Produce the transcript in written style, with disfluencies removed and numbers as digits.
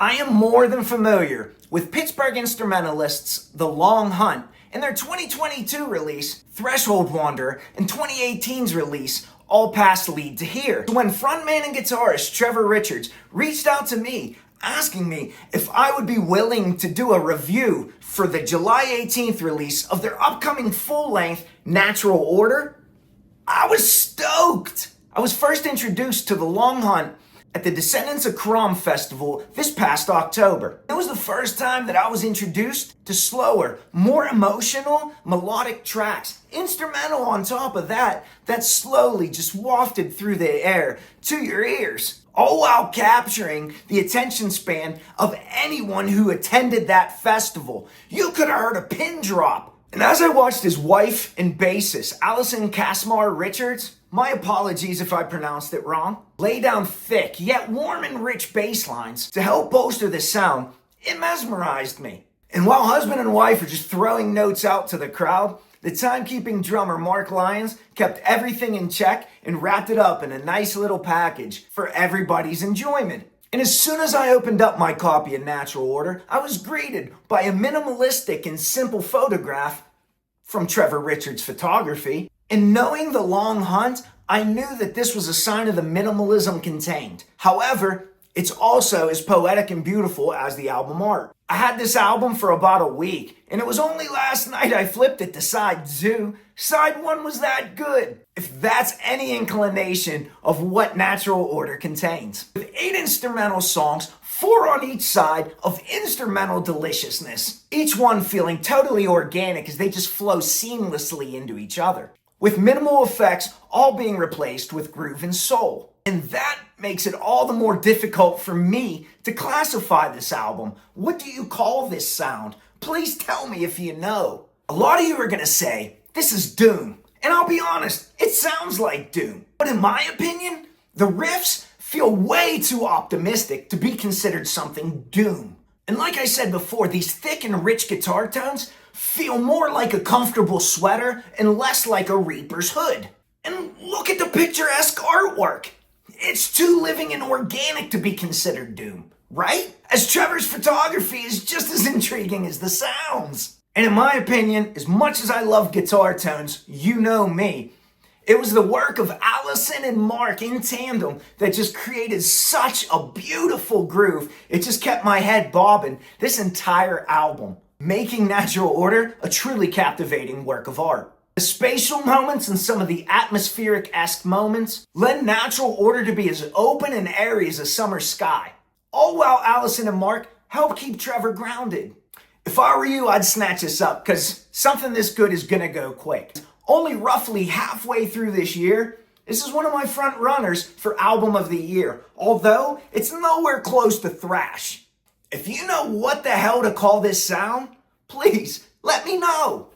I am more than familiar with Pittsburgh instrumentalists The Long Hunt and their 2022 release, Threshold Wanderer, and 2018's release, All Paths Lead to Here. When frontman and guitarist Trevor Richards reached out to me asking me if I would be willing to do a review for the July 18th release of their upcoming full-length Natural Order, I was stoked. I was first introduced to The Long Hunt at the Descendants of Karam Festival this past October. It was the first time that I was introduced to slower, more emotional, melodic tracks, instrumental on top of that slowly just wafted through the air to your ears, all while capturing the attention span of anyone who attended that festival. You could have heard a pin drop. And as I watched his wife and bassist, Allison Casimir Richards, my apologies if I pronounced it wrong, lay down thick yet warm and rich bass lines to help bolster the sound, it mesmerized me. And while husband and wife are just throwing notes out to the crowd, the timekeeping drummer Mark Lyons kept everything in check and wrapped it up in a nice little package for everybody's enjoyment. And as soon as I opened up my copy of Natural Order, I was greeted by a minimalistic and simple photograph from Trevor Richards Photography. And knowing The Long Hunt, I knew that this was a sign of the minimalism contained. However, it's also as poetic and beautiful as the album art. I had this album for about a week, and it was only last night I flipped it to side 2. Side 1 was that good, if that's any inclination of what Natural Order contains. With 8 instrumental songs, 4 on each side of instrumental deliciousness, each one feeling totally organic as they just flow seamlessly into each other, with minimal effects all being replaced with groove and soul. And that makes it all the more difficult for me to classify this album. What do you call this sound? Please tell me if you know. A lot of you are gonna say, this is doom. And I'll be honest, it sounds like doom. But in my opinion, the riffs feel way too optimistic to be considered something doom. And like I said before, these thick and rich guitar tones feel more like a comfortable sweater and less like a Reaper's hood. And look at the picturesque artwork. It's too living and organic to be considered doom, right? As Trevor's photography is just as intriguing as the sounds. And in my opinion, as much as I love guitar tones, you know me, it was the work of Allison and Mark in tandem that just created such a beautiful groove. It just kept my head bobbing this entire album, making Natural Order a truly captivating work of art. The spatial moments and some of the atmospheric-esque moments led Natural Order to be as open and airy as a summer sky, all while Allison and Mark help keep Trevor grounded. If I were you, I'd snatch this up, because something this good is gonna go quick. Only roughly halfway through this year, this is one of my front runners for Album of the Year, although it's nowhere close to thrash. If you know what the hell to call this sound, please let me know.